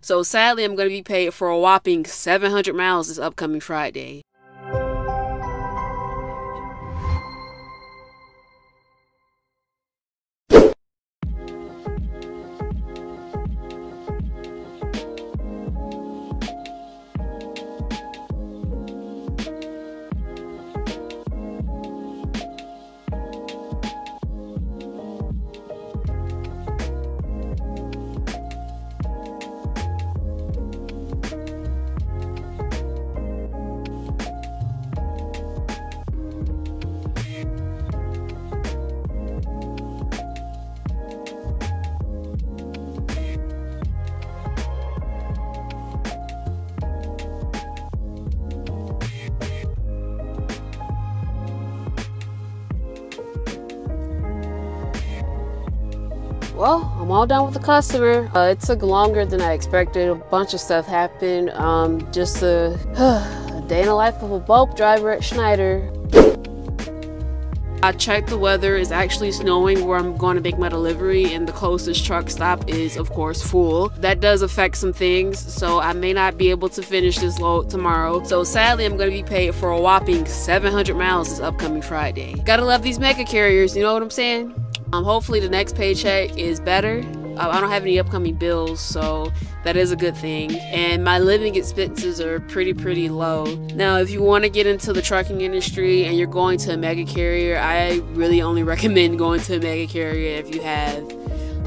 So sadly, I'm going to be paid for a whopping 700 miles this upcoming Friday. Well, I'm all done with the customer. It took longer than I expected. A bunch of stuff happened. Just a day in the life of a bulk driver at Schneider. I checked the weather. It's actually snowing where I'm going to make my delivery, and the closest truck stop is of course full. That does affect some things, so I may not be able to finish this load tomorrow. So sadly, I'm going to be paid for a whopping 700 miles this upcoming Friday. Gotta love these mega carriers, you know what I'm saying? Hopefully the next paycheck is better. I don't have any upcoming bills, so that is a good thing. And my living expenses are pretty low. Now, if you want to get into the trucking industry and you're going to a mega carrier, I really only recommend going to a mega carrier if you have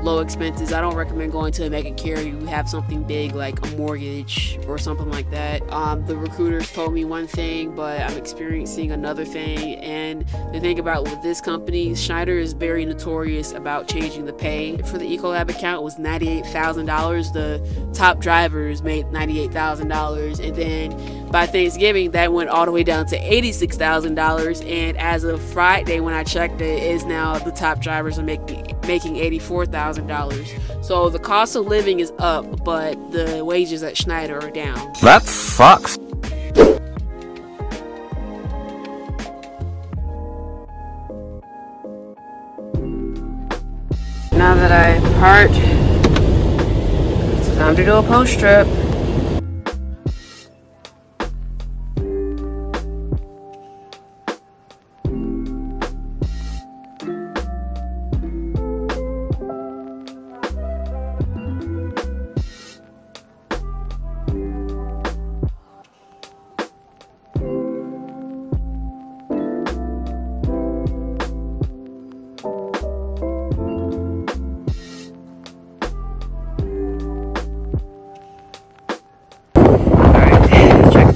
low expenses. I don't recommend going to a mega carrier who have something big like a mortgage or something like that. The recruiters told me one thing, but I'm experiencing another thing. And the thing about with this company, Schneider is very notorious about changing the pay. For the Ecolab account, it was $98,000. The top drivers made $98,000, and then by Thanksgiving that went all the way down to $86,000. And as of Friday when I checked it, is now the top drivers are making $84,000. So the cost of living is up, but the wages at Schneider are down. That sucks. Now that I parked, it's time to do a post trip.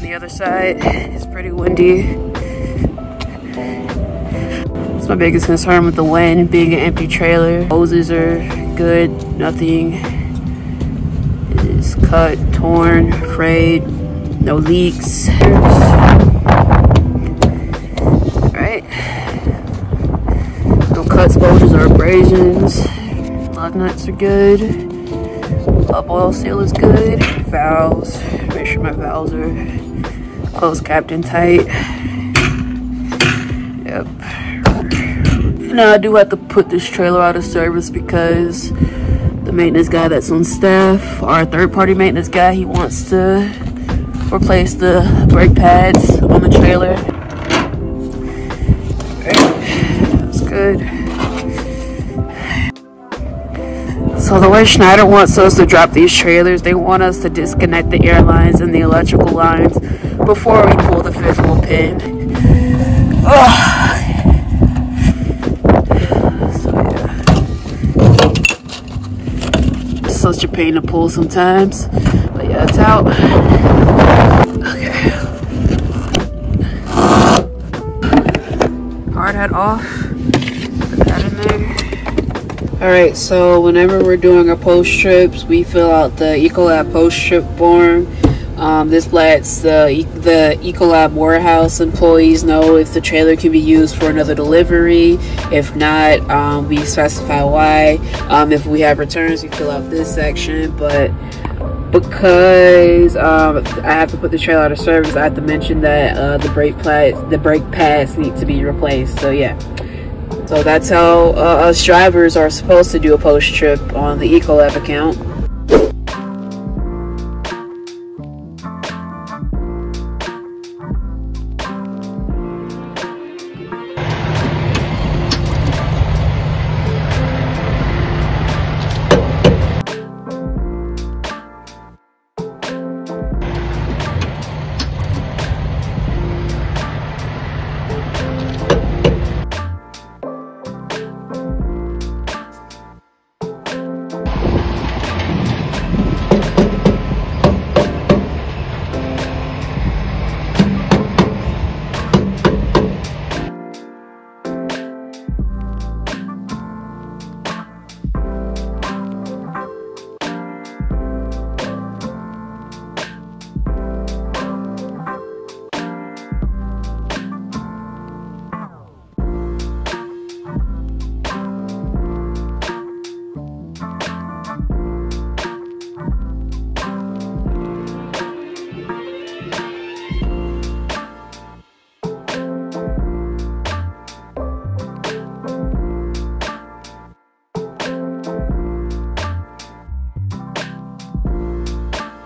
The other side is pretty windy. That's my biggest concern with the wind, being an empty trailer. Hoses are good, nothing is cut, torn, frayed, no leaks. Alright, no cuts, bulges, or abrasions. Lug nuts are good. Up oil seal is good. Valves, make sure my valves are closed, capped, and tight. Yep. Now I do have to put this trailer out of service because the maintenance guy that's on staff, our third-party maintenance guy, he wants to replace the brake pads on the trailer. That's good. So the way Schneider wants us to drop these trailers, they want us to disconnect the air lines and the electrical lines before we pull the fifth wheel pin. So yeah, it's such a pain to pull sometimes, but yeah, it's out. Okay, hard hat off, put that in there. Alright, so whenever we're doing our post trips, we fill out the Ecolab post trip form. This lets the Ecolab warehouse employees know if the trailer can be used for another delivery. If not, we specify why. If we have returns, we fill out this section. But because I have to put the trailer out of service, I have to mention that the brake pads need to be replaced. So yeah. So that's how us drivers are supposed to do a post trip on the Ecolab account.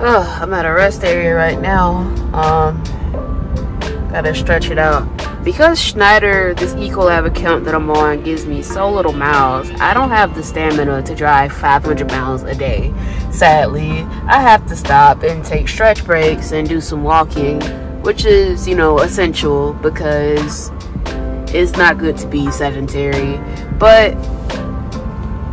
I'm at a rest area right now. Gotta stretch it out. Because Schneider, this Ecolab account that I'm on, gives me so little miles, I don't have the stamina to drive 500 miles a day. Sadly, I have to stop and take stretch breaks and do some walking, which is, you know, essential because it's not good to be sedentary. But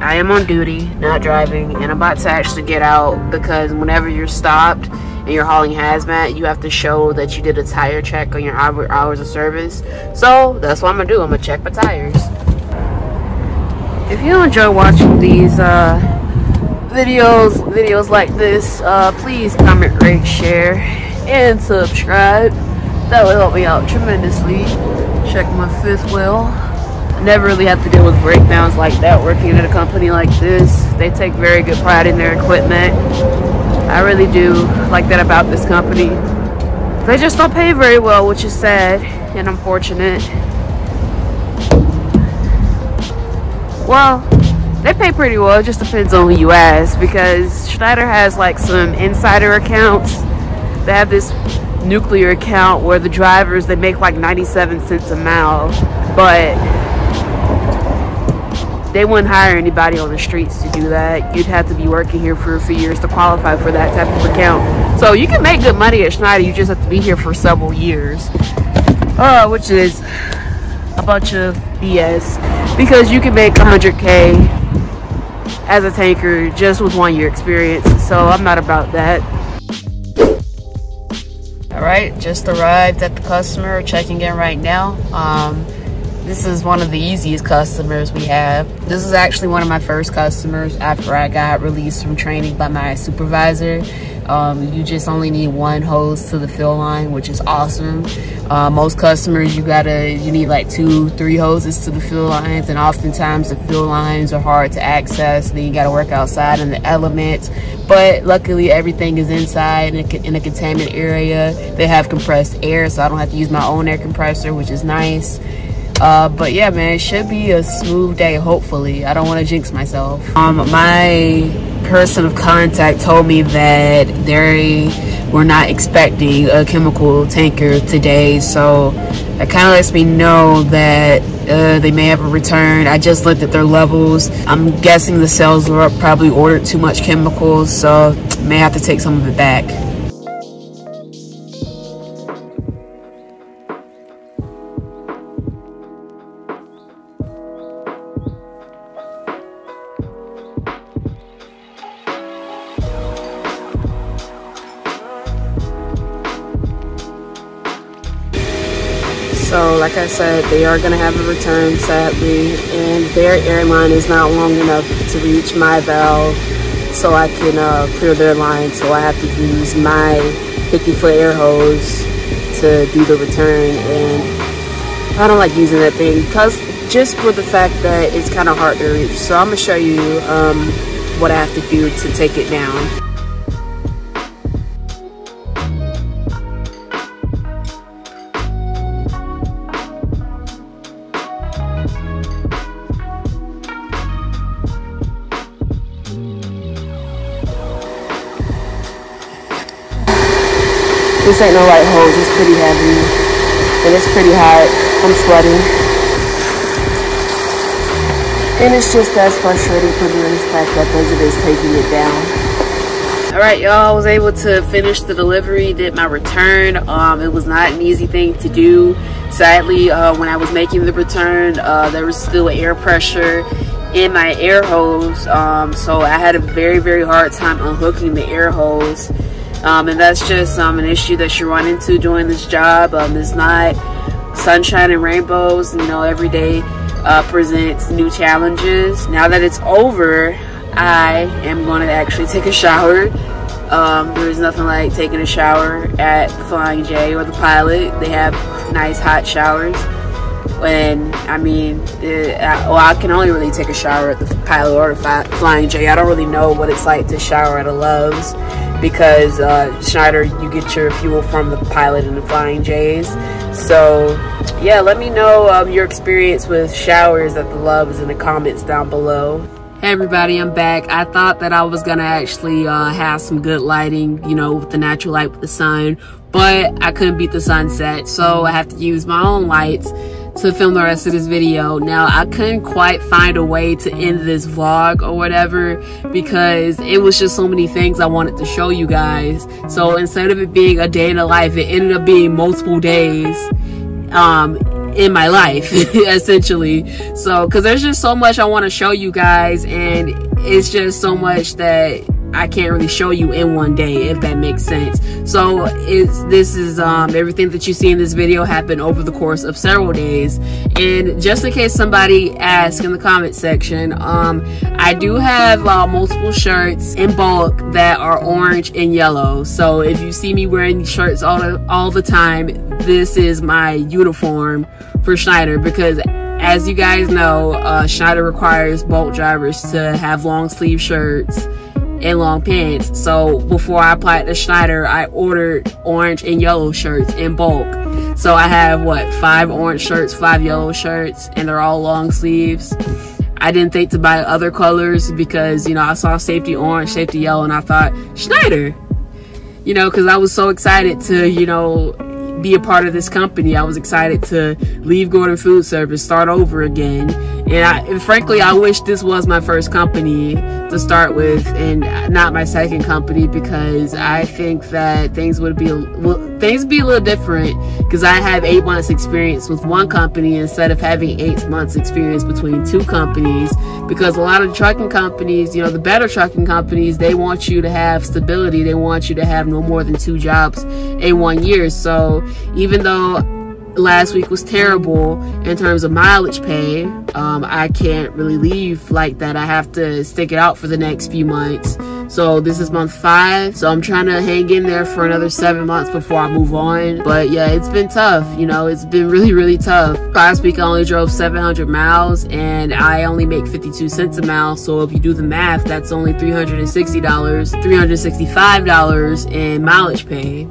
I am on duty, not driving, and I'm about to actually get out because whenever you're stopped and you're hauling hazmat, you have to show that you did a tire check on your hours of service. So that's what I'm gonna do. I'm gonna check my tires. If you enjoy watching these videos like this, please comment, rate, share, and subscribe. That would help me out tremendously. Check my fifth wheel. I never really have to deal with breakdowns like that working at a company like this. They take very good pride in their equipment. I really do like that about this company. They just don't pay very well, which is sad and unfortunate. Well, they pay pretty well. It just depends on who you ask, because Schneider has like some insider accounts. They have this nuclear account where the drivers, they make like 97 cents a mile, but they wouldn't hire anybody on the streets to do that. You'd have to be working here for a few years to qualify for that type of account. So you can make good money at Schneider, you just have to be here for several years. Which is a bunch of BS, because you can make 100K as a tanker just with 1 year experience. So I'm not about that. Alright, just arrived at the customer, checking in right now. This is one of the easiest customers we have. This is actually one of my first customers after I got released from training by my supervisor. You just only need one hose to the fill line, which is awesome. Most customers, you need like 2-3 hoses to the fill lines, and oftentimes the fill lines are hard to access. Then you gotta work outside in the elements. But luckily everything is inside in a containment area. They have compressed air, so I don't have to use my own air compressor, which is nice. But yeah, man, it should be a smooth day, hopefully. I don't want to jinx myself. My person of contact told me that they were not expecting a chemical tanker today, so that kind of lets me know that they may have a return. I just looked at their levels. I'm guessing the sales were probably ordered too much chemicals, so may have to take some of it back. So like I said, they are going to have a return, sadly, and their airline is not long enough to reach my valve so I can clear their line. So I have to use my 50-foot air hose to do the return, and I don't like using that thing because just for the fact that it's kind of hard to reach. So I'm going to show you what I have to do to take it down. This ain't no light hose, it's pretty heavy, and it's pretty hot. I'm sweating. And it's just as frustrating putting this back up as it is taking it down. Alright, y'all, I was able to finish the delivery, did my return. It was not an easy thing to do. Sadly, when I was making the return, there was still air pressure in my air hose, so I had a very, very hard time unhooking the air hose. And that's just an issue that you run into doing this job. It's not sunshine and rainbows. You know, every day presents new challenges. Now that it's over, I am going to actually take a shower. There's nothing like taking a shower at the Flying J or the Pilot. They have nice hot showers. And I mean, I can only really take a shower at the Pilot or the Flying J. I don't really know what it's like to shower at a Love's, because Schneider, you get your fuel from the Pilot and the Flying J's. So yeah, let me know your experience with showers at the Love's in the comments down below. Hey everybody, I'm back. I thought that I was gonna actually have some good lighting, you know, with the natural light with the sun, but I couldn't beat the sunset, so I have to use my own lights to film the rest of this video. Now, I couldn't quite find a way to end this vlog or whatever because it was just so many things I wanted to show you guys. So instead of it being a day in the life, it ended up being multiple days in my life essentially. So because there's just so much I want to show you guys, and it's just so much that I can't really show you in one day, if that makes sense. So this is everything that you see in this video happened over the course of several days. And just in case somebody asks in the comment section, I do have multiple shirts in bulk that are orange and yellow. So if you see me wearing these shirts all the time, this is my uniform for Schneider, because as you guys know, Schneider requires bulk drivers to have long sleeve shirts and long pants. So before I applied to Schneider, I ordered orange and yellow shirts in bulk. So I have 5 orange shirts, 5 yellow shirts, and they're all long sleeves. I didn't think to buy other colors because, you know, I saw safety orange, safety yellow, and I thought Schneider, you know, because I was so excited to, you know, be a part of this company. I was excited to leave Gordon Food Service, start over again. And frankly, I wish this was my first company to start with and not my second company, because I think that things would be a little different, because I have 8 months experience with one company instead of having 8 months experience between 2 companies. Because a lot of trucking companies, you know, the better trucking companies, they want you to have stability. They want you to have no more than 2 jobs in 1 year. So even though last week was terrible in terms of mileage pay, I can't really leave like that. I have to stick it out for the next few months. So this is month 5, so I'm trying to hang in there for another 7 months before I move on. But yeah, it's been tough, you know, it's been really tough. Last week I only drove 700 miles and I only make 52 cents a mile. So if you do the math, that's only $360, $365 in mileage pay.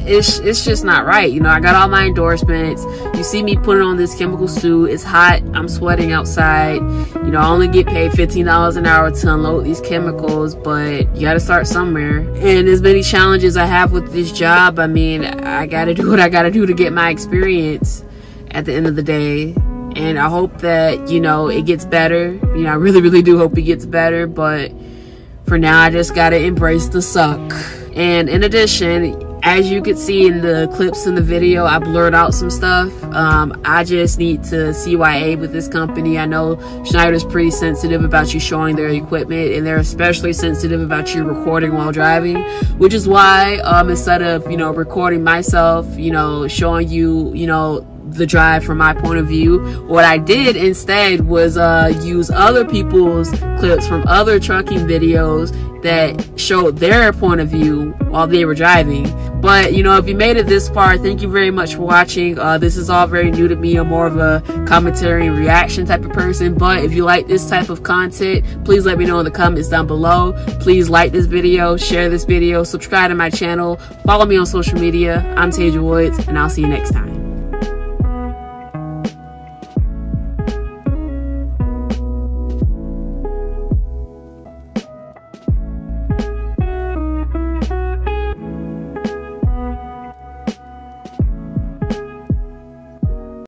It's just not right. You know, I got all my endorsements. You see me putting on this chemical suit. It's hot. I'm sweating outside. You know, I only get paid $15 an hour to unload these chemicals, but you got to start somewhere. And as many challenges I have with this job, I mean, I got to do what I got to do to get my experience at the end of the day. And I hope that, you know, it gets better. You know, I really do hope it gets better. But for now, I just got to embrace the suck. And in addition, as you can see in the clips in the video, I blurred out some stuff. I just need to CYA with this company. I know Schneider's pretty sensitive about you showing their equipment, and they're especially sensitive about you recording while driving, which is why instead of, you know, recording myself, you know, showing you, you know, the drive from my point of view, what I did instead was use other people's clips from other trucking videos that showed their point of view while they were driving. But you know, if you made it this far, thank you very much for watching. This is all very new to me. I'm more of a commentary and reaction type of person, but if you like this type of content, please let me know in the comments down below. Please like this video, share this video, subscribe to my channel, follow me on social media. I'm Tasia Woods, and I'll see you next time.